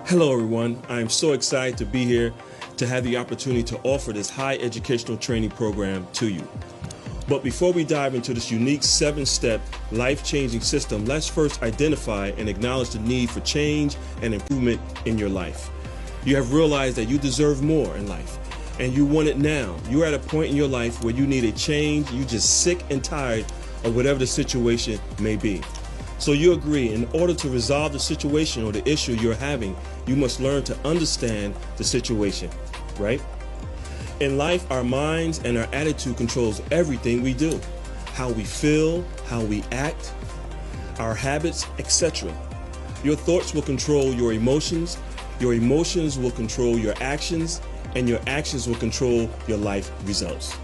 Hello, everyone. I am so excited to be here to have the opportunity to offer this high educational training program to you. But before we dive into this unique 7-step life-changing system, let's first identify and acknowledge the need for change and improvement in your life. You have realized that you deserve more in life, and you want it now. You're at a point in your life where you need a change. You're just sick and tired of whatever the situation may be. So you agree, in order to resolve the situation or the issue you're having, you must learn to understand the situation, right? In life, our minds and our attitude controls everything we do. How we feel, how we act, our habits, etc. Your thoughts will control your emotions will control your actions, and your actions will control your life results.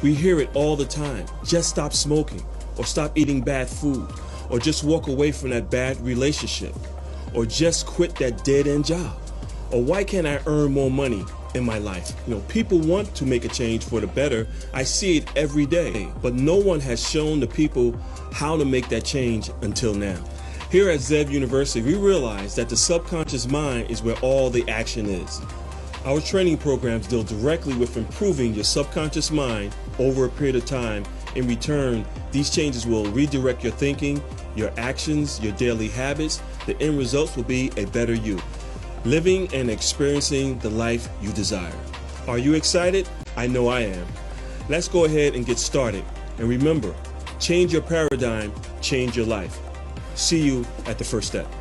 We hear it all the time. Just stop smoking, or stop eating bad food, or just walk away from that bad relationship, or just quit that dead-end job, or why can't I earn more money in my life? People want to make a change for the better. I see it every day, but no one has shown the people how to make that change until now. Here at Zev University, we realize that the subconscious mind is where all the action is. Our training programs deal directly with improving your subconscious mind over a period of time. In return, these changes will redirect your thinking, your actions, your daily habits. The end results will be a better you, living and experiencing the life you desire. Are you excited? I know I am. Let's go ahead and get started. And remember, change your paradigm, change your life. See you at the first step.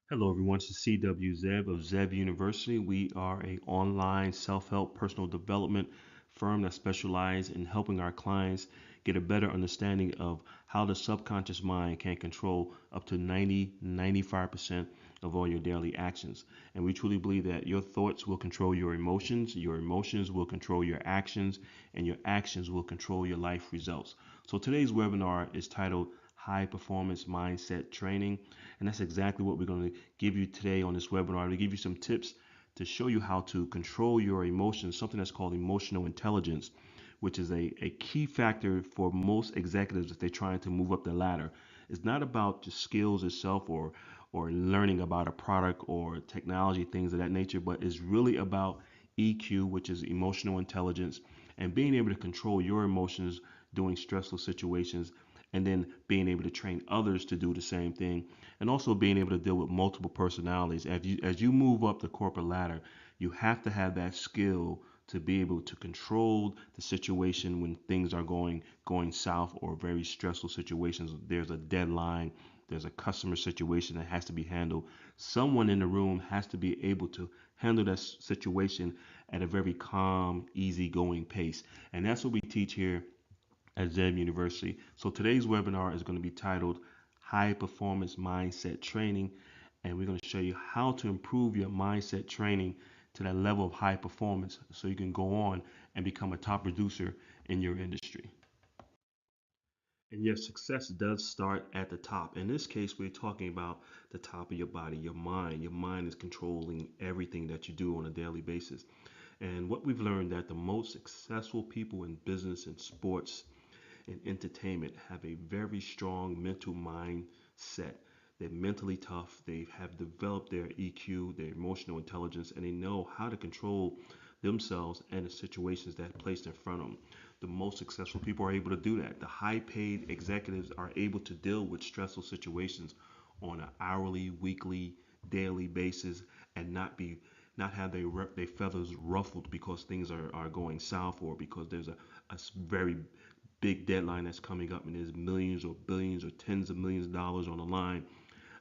Hello everyone, it's CW Zev of Zev University. We are an online self-help personal development firm that specializes in helping our clients get a better understanding of how the subconscious mind can control up to 95% of all your daily actions. And we truly believe that your thoughts will control your emotions will control your actions, and your actions will control your life results. So today's webinar is titled High Performance Mindset Training, and that's exactly what we're going to give you today on this webinar. To give you some tips to show you how to control your emotions, something that's called emotional intelligence, which is a key factor for most executives if they're trying to move up the ladder. It's not about the skills itself or learning about a product or technology, things of that nature, but it's really about EQ, which is emotional intelligence, and being able to control your emotions during stressful situations, and then being able to train others to do the same thing, and also being able to deal with multiple personalities. As you move up the corporate ladder, you have to have that skill to be able to control the situation when things are going south, or very stressful situations. There's a deadline, there's a customer situation that has to be handled. Someone in the room has to be able to handle that situation at a very calm, easygoing pace. And that's what we teach here at Zev University. So today's webinar is going to be titled High Performance Mindset Training, and we're going to show you how to improve your mindset training to that level of high performance so you can go on and become a top producer in your industry. And your success does start at the top. In this case, we're talking about the top of your body, your mind. Your mind is controlling everything that you do on a daily basis. And what we've learned, that the most successful people in business and sports and entertainment have a very strong mental mindset. They're mentally tough. They have developed their EQ, their emotional intelligence, and they know how to control themselves and the situations that are placed in front of them. The most successful people are able to do that. The high-paid executives are able to deal with stressful situations on an hourly, weekly, daily basis, and not have their feathers ruffled because things are going south, or because there's a very big deadline that's coming up and there's millions or billions or tens of millions of dollars on the line.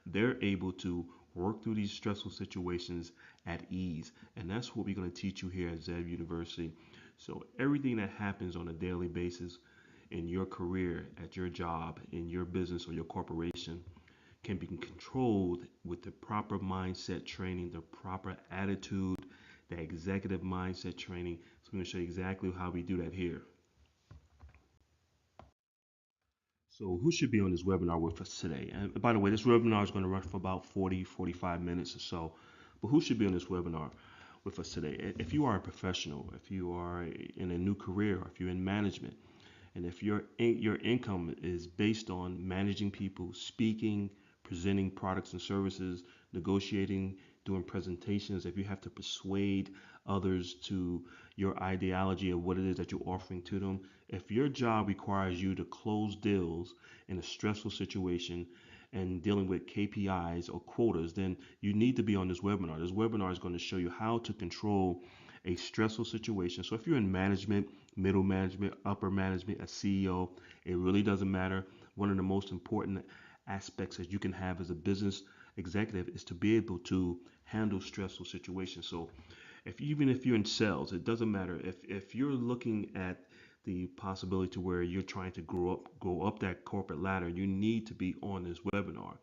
They're able to work through these stressful situations at ease. And that's what we're going to teach you here at Zev University. So everything that happens on a daily basis in your career, at your job, in your business or your corporation, can be controlled with the proper mindset training, the proper attitude, the executive mindset training. So I'm going to show you exactly how we do that here. So who should be on this webinar with us today? And by the way, this webinar is going to run for about 45 minutes or so. But who should be on this webinar? with us today. If you are a professional, if you are in a new career, or if you're in management, and if your income is based on managing people, speaking, presenting products and services, negotiating, doing presentations, if you have to persuade others to your ideology of what it is that you're offering to them, if your job requires you to close deals in a stressful situation and dealing with KPIs or quotas, then you need to be on this webinar. This webinar is going to show you how to control a stressful situation. So if you're in management, middle management, upper management, a CEO, it really doesn't matter. One of the most important aspects that you can have as a business executive is to be able to handle stressful situations. So even if you're in sales, it doesn't matter. If you're looking at the possibility to where you're trying to go up that corporate ladder, you need to be on this webinar.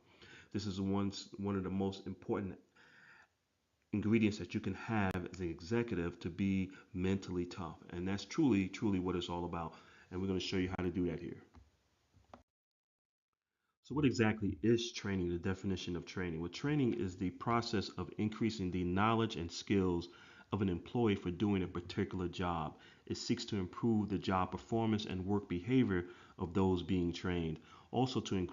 This is one of the most important ingredients that you can have as an executive to be mentally tough. And that's truly what it's all about. And we're going to show you how to do that here. So what exactly is training? The definition of training. Well, training is the process of increasing the knowledge and skills of an employee for doing a particular job. It seeks to improve the job performance and work behavior of those being trained. Also to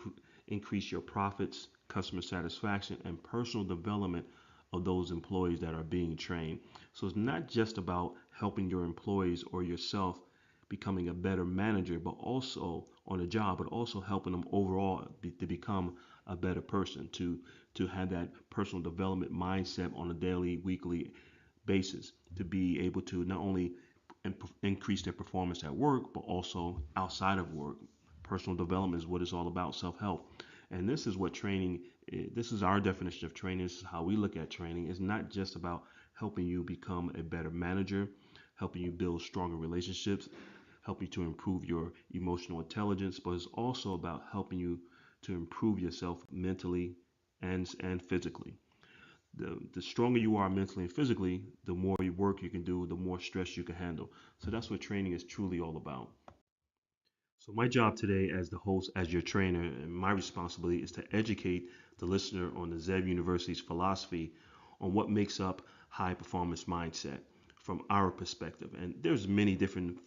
increase your profits, customer satisfaction, and personal development of those employees that are being trained. So it's not just about helping your employees or yourself becoming a better manager, but also on a job, but also helping them overall to become a better person, to have that personal development mindset on a daily, weekly basis, to be able to not only increase their performance at work, but also outside of work. Personal development is what it's all about, self-help. And this is what training is. This is our definition of training. This is how we look at training. It's not just about helping you become a better manager, helping you build stronger relationships, help you to improve your emotional intelligence, but it's also about helping you to improve yourself mentally and physically. The stronger you are mentally and physically, the more work you can do, the more stress you can handle. So that's what training is truly all about. So my job today as the host, as your trainer, and my responsibility is to educate the listener on the Zev University's philosophy on what makes up high performance mindset from our perspective. And there's many different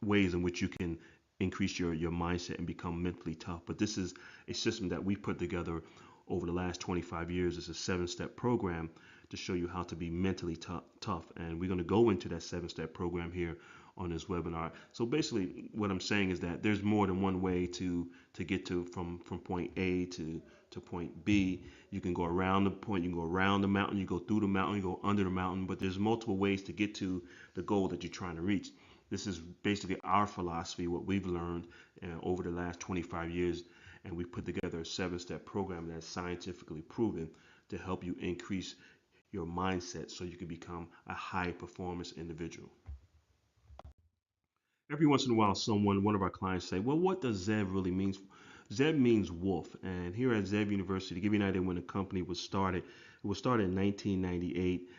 ways in which you can increase your mindset and become mentally tough. But this is a system that we put together over the last 25 years. It's a 7-step program to show you how to be mentally tough. And we're going to go into that 7-step program here on this webinar. So basically what I'm saying is that there's more than one way to get to from point A to point B. You can go around the point, you can go around the mountain, you go through the mountain, you go under the mountain, but there's multiple ways to get to the goal that you're trying to reach. This is basically our philosophy, what we've learned over the last 25 years, and we put together a 7-step program that's scientifically proven to help you increase your mindset so you can become a high performance individual. Every once in a while, one of our clients say, well, what does ZEV really mean? ZEV means wolf. And here at ZEV University, to give you an idea when the company was started, it was started in 1998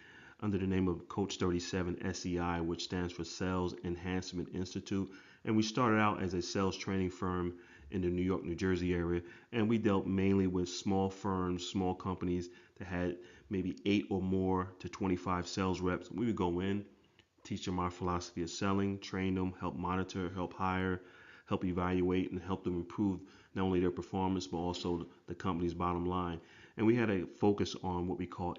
under the name of Coach 37 SEI, which stands for Sales Enhancement Institute. And we started out as a sales training firm in the New York, New Jersey area. And we dealt mainly with small firms, small companies that had maybe 8 or more to 25 sales reps. We would go in, teach them our philosophy of selling, train them, help monitor, help hire, help evaluate, and help them improve not only their performance, but also the company's bottom line. And we had a focus on what we call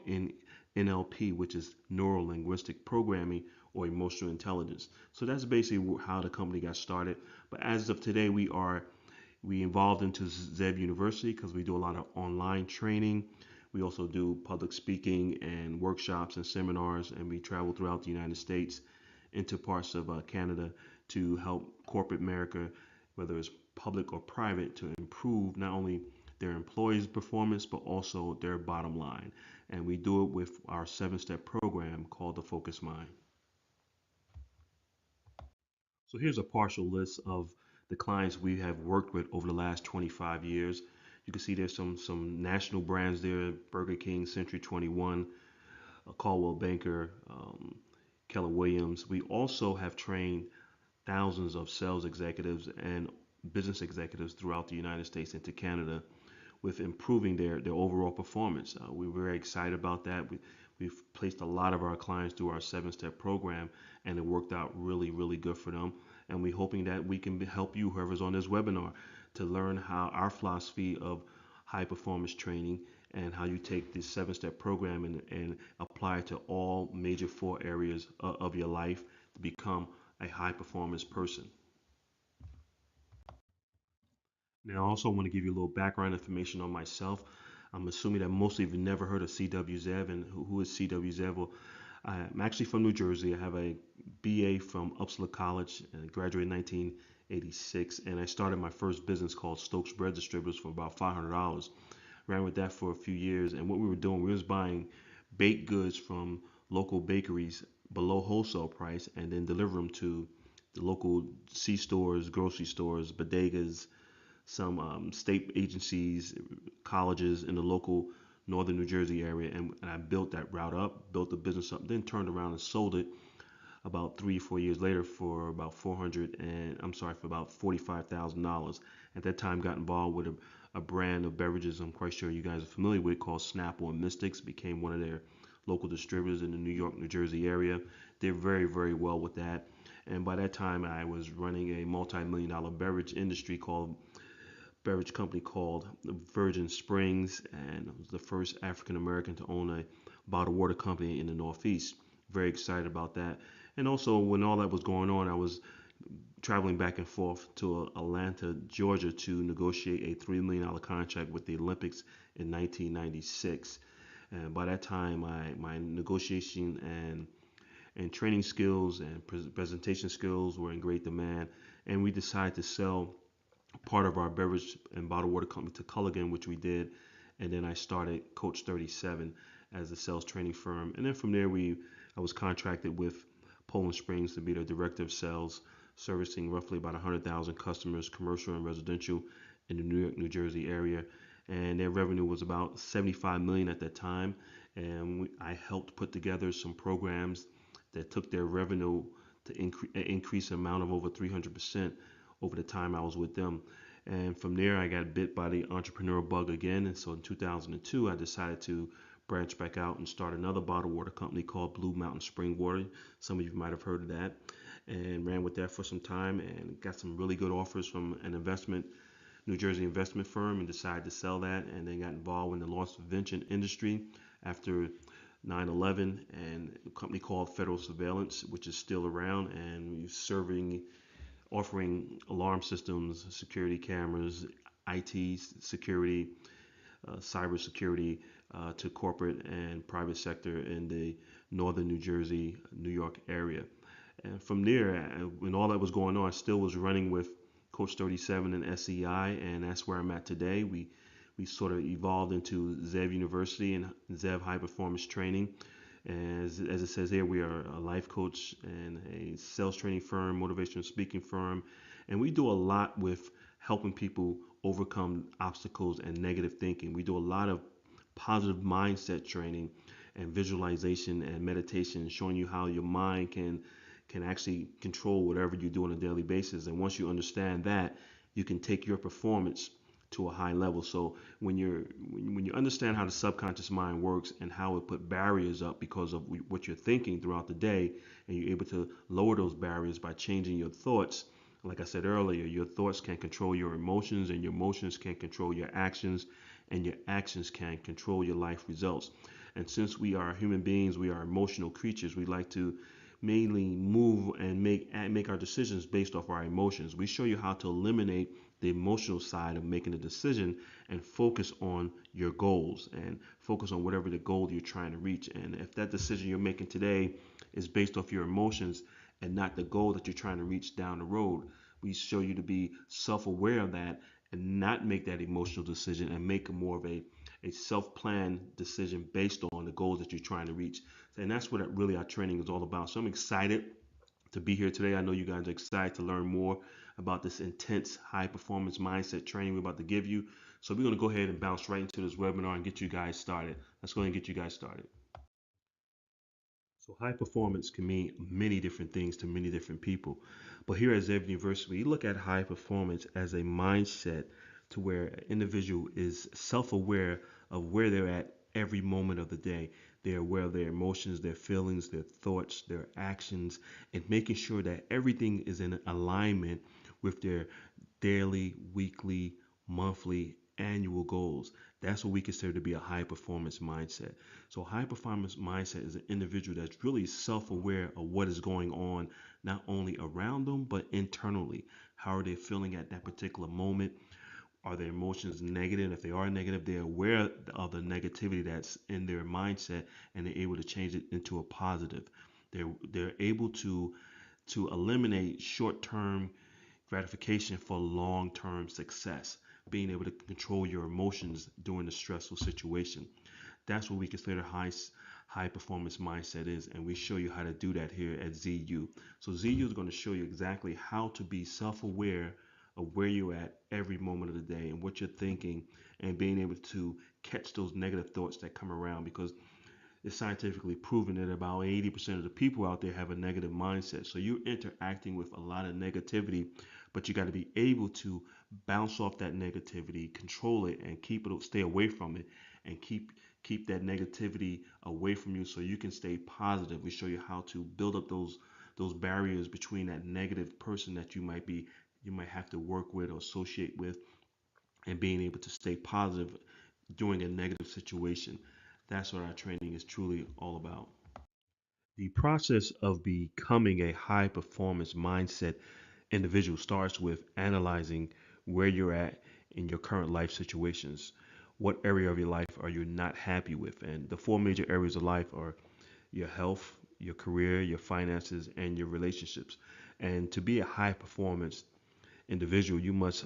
NLP, which is neuro linguistic programming or emotional intelligence. So that's basically how the company got started. But as of today, we evolved into ZEV University because we do a lot of online training. We also do public speaking and workshops and seminars, and we travel throughout the United States into parts of Canada to help corporate America, whether it's public or private, to improve not only their employees' performance, but also their bottom line. And we do it with our 7-step program called the Focus Mind. So here's a partial list of the clients we have worked with over the last 25 years. You can see there's some national brands there: Burger King, Century 21, Caldwell Banker, Keller Williams. We also have trained thousands of sales executives and business executives throughout the United States and to Canada with improving their overall performance. We're very excited about that. We We've placed a lot of our clients through our 7-step program, and it worked out really, really good for them. And we're hoping that we can help you, whoever's on this webinar, to learn how our philosophy of high performance training and how you take this 7-step program and apply it to all major 4 areas of your life to become a high performance person. Now, I also want to give you a little background information on myself. I'm assuming that most of you have never heard of CW Zev, and who is CW Zev? Well, I'm actually from New Jersey. I have a BA from Upsala College and graduated in 1986. And I started my first business called Stokes Bread Distributors for about $500. Ran with that for a few years. And what we were doing, we was buying baked goods from local bakeries below wholesale price and then deliver them to the local C stores, grocery stores, bodegas, some state agencies, colleges in the local northern New Jersey area, and I built that route up, built the business up, then turned around and sold it about 3 or 4 years later for about 400 and I'm sorry for about $45,000. At that time, got involved with a brand of beverages I'm quite sure you guys are familiar with called Snapple and Mystics. Became one of their local distributors in the New York, New Jersey area. Did very, very well with that. And by that time, I was running a multi-million-dollar beverage company called Virgin Springs, and I was the first African American to own a bottled water company in the Northeast. Very excited about that. And also, when all that was going on, I was traveling back and forth to Atlanta, Georgia, to negotiate a $3 million contract with the Olympics in 1996. And by that time, my negotiation and training skills and presentation skills were in great demand. And we decided to sell part of our beverage and bottled water company to Culligan, which we did. And then I started Coach 37 as a sales training firm. And then from there, I was contracted with Poland Springs to be the director of sales, servicing roughly about 100,000 customers, commercial and residential, in the New York, New Jersey area. And their revenue was about 75 million at that time. And I helped put together some programs that took their revenue to increase the amount of over 300% over the time I was with them. And from there, I got bit by the entrepreneurial bug again. And so in 2002, I decided to branch back out and start another bottled water company called Blue Mountain Spring Water. Some of you might have heard of that. And ran with that for some time and got some really good offers from an New Jersey investment firm, and decided to sell that, and then got involved in the loss prevention industry after 9/11, and a company called Federal Surveillance, which is still around, and offering alarm systems, security cameras, IT security, cyber security to corporate and private sector in the northern New Jersey, New York area. And from there, when all that was going on, I still was running with Coach 37 and SEI, and that's where I'm at today. We sort of evolved into Zev University and Zev High Performance Training. As it says here, we are a life coach and a sales training firm, motivational speaking firm, and we do a lot with helping people overcome obstacles and negative thinking. We do a lot of positive mindset training and visualization and meditation, showing you how your mind can actually control whatever you do on a daily basis. And once you understand that, you can take your performance to a high level. So when you understand how the subconscious mind works and how it put barriers up because of what you're thinking throughout the day, and you're able to lower those barriers by changing your thoughts. Like I said earlier, your thoughts can control your emotions, and your emotions can control your actions, and your actions can control your life results. And since we are human beings, we are emotional creatures. We like to mainly move and make our decisions based off our emotions. We show you how to eliminate the emotional side of making a decision and focus on your goals and focus on whatever the goal you're trying to reach. And if that decision you're making today is based off your emotions and not the goal that you're trying to reach down the road, we show you to be self-aware of that and not make that emotional decision and make more of a self-planned decision based on the goals that you're trying to reach. And that's what really our training is all about. So I'm excited to be here today. I know you guys are excited to learn more about this intense high performance mindset training we're about to give you. So we're going to go ahead and bounce right into this webinar and get you guys started. Let's go ahead and get you guys started. So high performance can mean many different things to many different people. But here at Zev University, we look at high performance as a mindset to where an individual is self-aware of where they're at every moment of the day. They're aware of their emotions, their feelings, their thoughts, their actions, and making sure that everything is in alignment with their daily, weekly, monthly, annual goals. That's what we consider to be a high performance mindset. So, high performance mindset is an individual that's really self aware of what is going on, not only around them, but internally. How are they feeling at that particular moment? Are their emotions negative? If they are negative, they're aware of the negativity that's in their mindset, and they're able to change it into a positive. They're able to eliminate short-term gratification for long-term success, being able to control your emotions during a stressful situation. That's what we consider high performance mindset is, and we show you how to do that here at ZU. So ZU is going to show you exactly how to be self-aware of where you're at every moment of the day and what you're thinking, and being able to catch those negative thoughts that come around, because it's scientifically proven that about 80% of the people out there have a negative mindset. So you're interacting with a lot of negativity, but you got to be able to bounce off that negativity, control it, and keep it, stay away from it, and keep that negativity away from you so you can stay positive. We show you how to build up those barriers between that negative person that you might have to work with or associate with, and being able to stay positive during a negative situation. That's what our training is truly all about. The process of becoming a high performance mindset individual starts with analyzing where you're at in your current life situations. What area of your life are you not happy with? And the four major areas of life are your health, your career, your finances, and your relationships. And to be a high performance individual, you must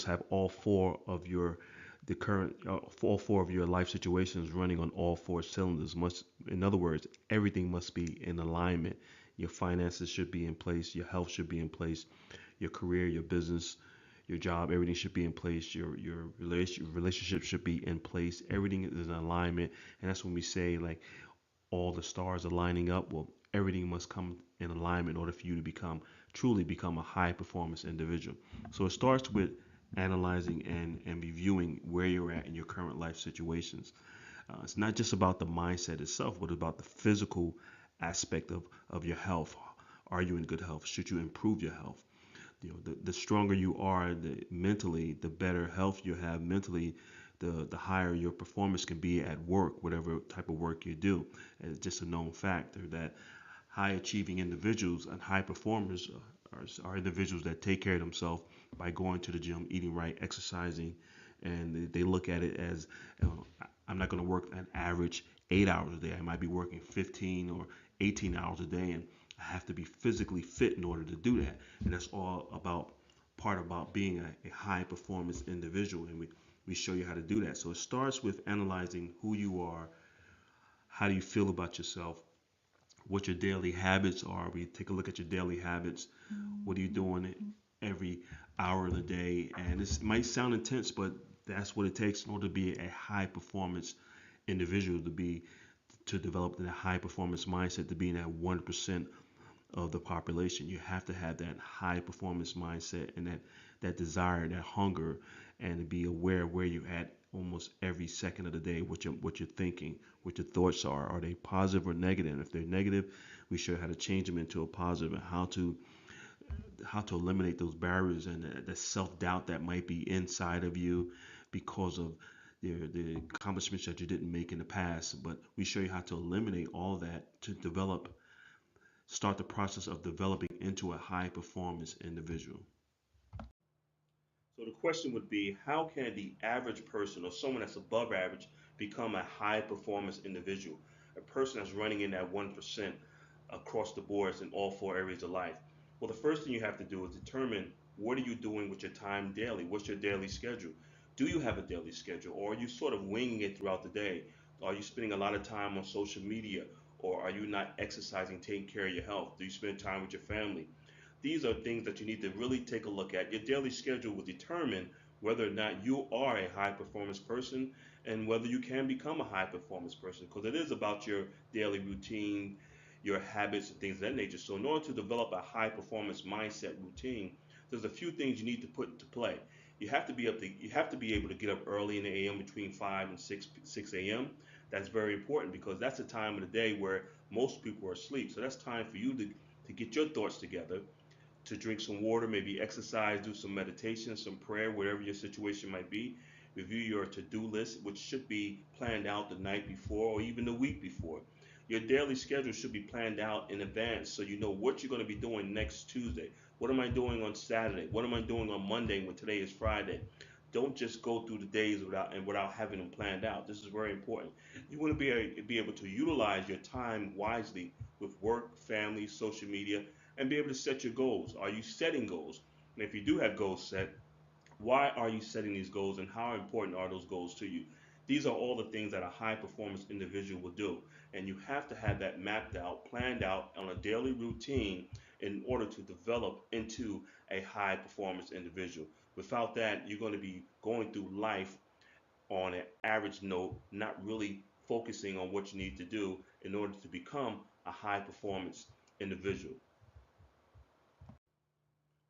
have all four of your the current all four of your life situations running on all four cylinders. Must, in other words, everything must be in alignment. Your finances should be in place. Your health should be in place. Your career, your business, your job, everything should be in place. Your relationship should be in place. Everything is in alignment, and that's when we say like all the stars are lining up. Well, everything must come in alignment in order for you to truly become a high performance individual. So it starts with analyzing and reviewing where you're at in your current life situations. It's not just about the mindset itself, but about the physical aspect of your health. Are you in good health? Should you improve your health? The stronger you are mentally, the better health you have mentally, the higher your performance can be at work, whatever type of work you do. And it's just a known factor that high achieving individuals and high performers are individuals that take care of themselves by going to the gym, eating right, exercising, and they look at it as, I'm not going to work an average 8 hours a day. I might be working 15 or 18 hours a day, and I have to be physically fit in order to do that. And that's all about being a high performance individual. And we show you how to do that. So it starts with analyzing who you are, how do you feel about yourself, what your daily habits are. We take a look at your daily habits. What are you doing every hour of the day? And this might sound intense, but that's what it takes in order to be a high performance individual, to develop that high performance mindset, to be in that 1% of the population. You have to have that high performance mindset and that desire, that hunger, and to be aware where you're at almost every second of the day, what you're thinking, what your thoughts are. Are they positive or negative? And if they're negative, we show how to change them into a positive, and how to eliminate those barriers and the self-doubt that might be inside of you because of the accomplishments that you didn't make in the past. But we show you how to eliminate all that to start the process of developing into a high performance individual. So the question would be, how can the average person or someone that's above average become a high performance individual? A person that's running in that 1% across the boards in all four areas of life. Well, the first thing you have to do is determine, what are you doing with your time daily? What's your daily schedule? Do you have a daily schedule, or are you sort of winging it throughout the day? Are you spending a lot of time on social media, or are you not exercising, taking care of your health? Do you spend time with your family? These are things that you need to really take a look at. Your daily schedule will determine whether or not you are a high performance person, and whether you can become a high performance person, because it is about your daily routine, your habits, and things of that nature. So, in order to develop a high performance mindset routine, there's a few things you need to put into play. you have to be able to get up early in the AM between 5 and 6 a.m. That's very important because that's the time of the day where most people are asleep. So that's time for you to get your thoughts together, to drink some water, maybe exercise, do some meditation, some prayer, whatever your situation might be. Review your to-do list, which should be planned out the night before or even the week before. Your daily schedule should be planned out in advance so you know what you're going to be doing next Tuesday. What am I doing on Saturday? What am I doing on Monday when today is Friday? Don't just go through the days without having them planned out. This is very important. You want to be able to utilize your time wisely with work, family, social media, and be able to set your goals. Are you setting goals? And if you do have goals set, why are you setting these goals and how important are those goals to you? These are all the things that a high performance individual will do. And you have to have that mapped out, planned out on a daily routine in order to develop into a high performance individual. Without that, you're going to be going through life on an average note, not really focusing on what you need to do in order to become a high performance individual.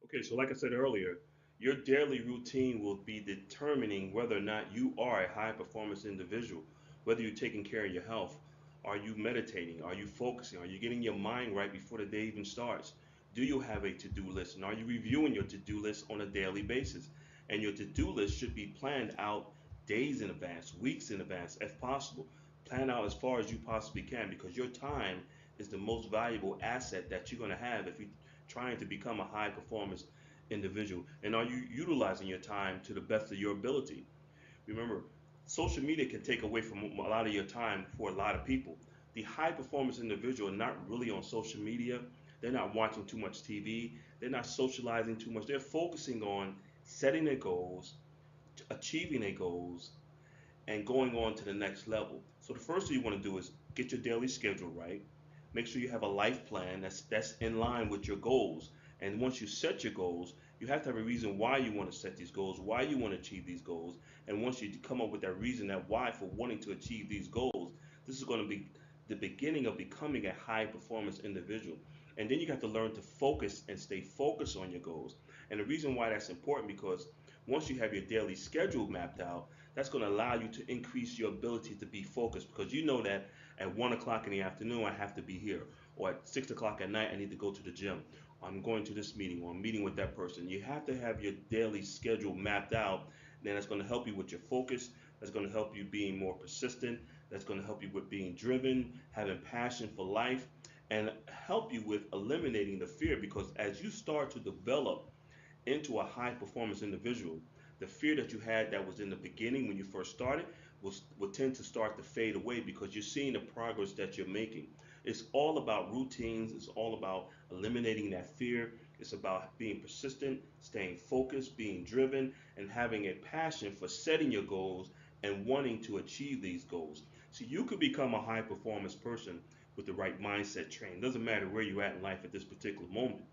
Okay, so like I said earlier, your daily routine will be determining whether or not you are a high performance individual, whether you're taking care of your health. Are you meditating? Are you focusing? Are you getting your mind right before the day even starts? Do you have a to do list? And are you reviewing your to do list on a daily basis? And your to do list should be planned out days in advance, weeks in advance, if possible. Plan out as far as you possibly can because your time is the most valuable asset that you're going to have if you trying to become a high performance individual? And are you utilizing your time to the best of your ability? Remember, social media can take away from a lot of your time for a lot of people. The high performance individual are not really on social media. They're not watching too much TV. They're not socializing too much. They're focusing on setting their goals, achieving their goals, and going on to the next level. So the first thing you want to do is get your daily schedule right. Make sure you have a life plan that's in line with your goals. And once you set your goals, you have to have a reason why you want to set these goals, why you want to achieve these goals. And once you come up with that reason, that why for wanting to achieve these goals, this is going to be the beginning of becoming a high performance individual. And then you have to learn to focus and stay focused on your goals. And the reason why that's important because once you have your daily schedule mapped out, that's going to allow you to increase your ability to be focused because you know that at 1 o'clock in the afternoon I have to be here, or at 6 o'clock at night I need to go to the gym. I'm going to this meeting, or I'm meeting with that person. You have to have your daily schedule mapped out. Then that's going to help you with your focus. That's going to help you being more persistent. That's going to help you with being driven, having passion for life, and help you with eliminating the fear because as you start to develop into a high performance individual, the fear that you had that was in the beginning when you first started will tend to start to fade away because you're seeing the progress that you're making. It's all about routines, it's all about eliminating that fear. It's about being persistent, staying focused, being driven, and having a passion for setting your goals and wanting to achieve these goals. So you could become a high performance person with the right mindset train. It doesn't matter where you're at in life at this particular moment.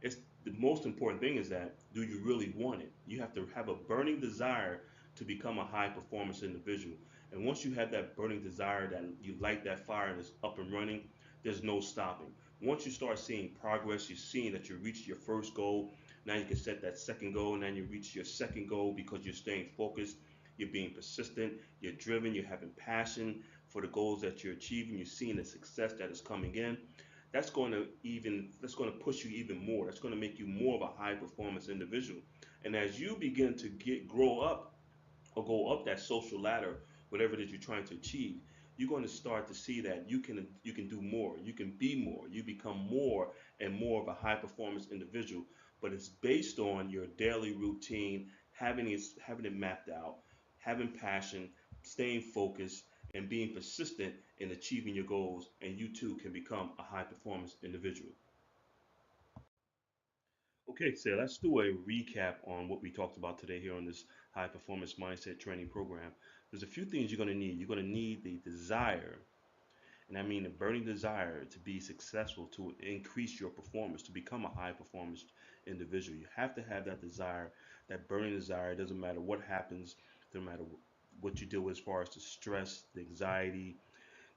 It's the most important thing is that do you really want it? You have to have a burning desire to become a high performance individual. And once you have that burning desire that you light that fire and it's up and running, there's no stopping. Once you start seeing progress, you're seeing that you reached your first goal. Now you can set that second goal, and then you reach your second goal because you're staying focused, you're being persistent, you're driven, you're having passion for the goals that you're achieving, you're seeing the success that is coming in. That's going to push you even more. That's going to make you more of a high performance individual. And as you begin to grow up or go up that social ladder, whatever it is you're trying to achieve, you're going to start to see that you can do more, you can be more, you become more and more of a high performance individual. But it's based on your daily routine, having it mapped out, having passion, staying focused, and being persistent in achieving your goals, and you too can become a high performance individual. Okay, so let's do a recap on what we talked about today here on this high performance mindset training program. There's a few things you're going to need. You're going to need the desire, and I mean the burning desire to be successful, to increase your performance, to become a high performance individual. You have to have that desire, that burning desire. It doesn't matter what happens, no matter what you do as far as the stress, the anxiety,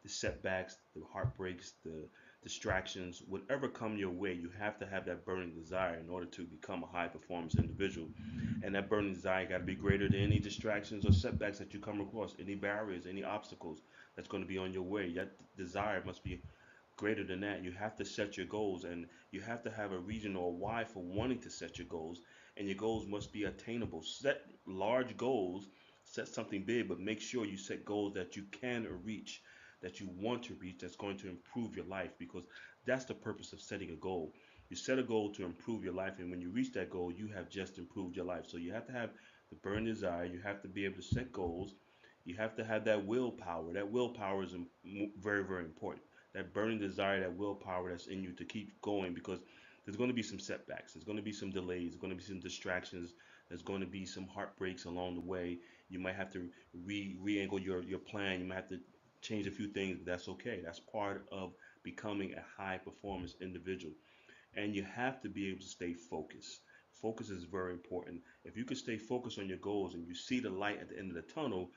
the setbacks, the heartbreaks, the distractions, whatever come your way, you have to have that burning desire in order to become a high performance individual. And that burning desire got to be greater than any distractions or setbacks that you come across, any barriers, any obstacles that's going to be on your way. That desire must be greater than that. You have to set your goals, and you have to have a reason or why for wanting to set your goals. And your goals must be attainable. Set large goals, set something big, but make sure you set goals that you can reach, that you want to reach, that's going to improve your life, because that's the purpose of setting a goal. You set a goal to improve your life, and when you reach that goal, you have just improved your life. So you have to have the burning desire. You have to be able to set goals. You have to have that willpower. That willpower is very, very important. That burning desire, that willpower that's in you to keep going, because there's going to be some setbacks. There's going to be some delays. There's going to be some distractions. There's going to be some heartbreaks along the way. You might have to re-angle your plan. You might have to change a few things, but that's okay. That's part of becoming a high performance individual. And you have to be able to stay focused. Focus is very important. If you can stay focused on your goals and you see the light at the end of the tunnel,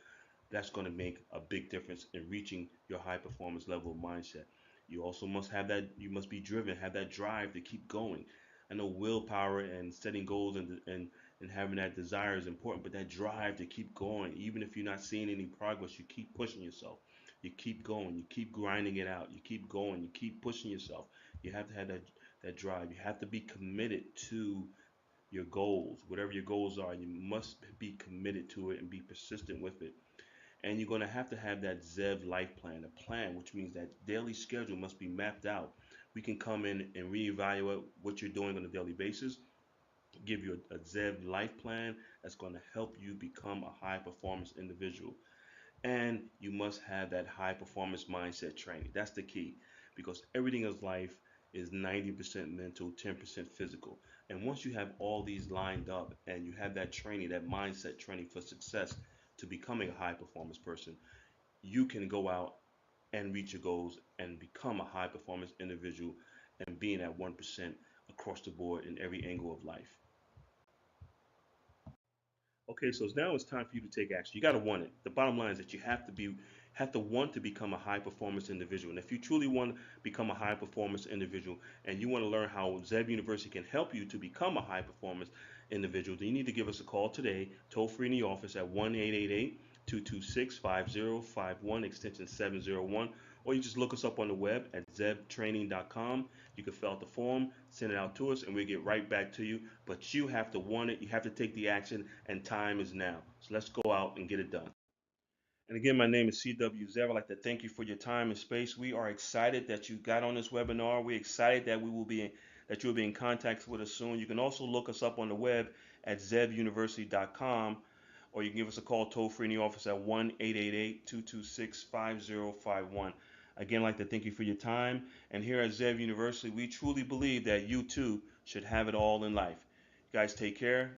that's going to make a big difference in reaching your high performance level of mindset. You also must have that, you must be driven, have that drive to keep going. I know willpower and setting goals and having that desire is important, but that drive to keep going, even if you're not seeing any progress, you keep pushing yourself. You keep going, you keep grinding it out, you keep going, you keep pushing yourself. You have to have that drive. You have to be committed to your goals, whatever your goals are. You must be committed to it and be persistent with it. And you're going to have that ZEV life plan, a plan, which means that daily schedule must be mapped out. We can come in and reevaluate what you're doing on a daily basis, give you a ZEV life plan that's going to help you become a high performance individual. And you must have that high performance mindset training. That's the key, because everything in life is 90% mental, 10% physical. And once you have all these lined up and you have that training, that mindset training for success to becoming a high performance person, you can go out and reach your goals and become a high performance individual and being at 1% across the board in every angle of life. Okay, so now it's time for you to take action. You got to want it. The bottom line is that you have to want to become a high performance individual. And if you truly want to become a high performance individual and you want to learn how Zeb University can help you to become a high performance individual, then you need to give us a call today, toll free in the office at 1-888-226-5051, extension 701, or you just look us up on the web at zebtraining.com. You can fill out the form, send it out to us, and we'll get right back to you. But you have to want it, you have to take the action, and time is now. So let's go out and get it done. And again, my name is CW Zev. I'd like to thank you for your time and space. We are excited that you got on this webinar. We're excited that that you'll be in contact with us soon. You can also look us up on the web at zebuniversity.com, or you can give us a call toll free in the office at 1-888-226-5051. Again, I'd like to thank you for your time. And here at Zev University, we truly believe that you too should have it all in life. You guys take care.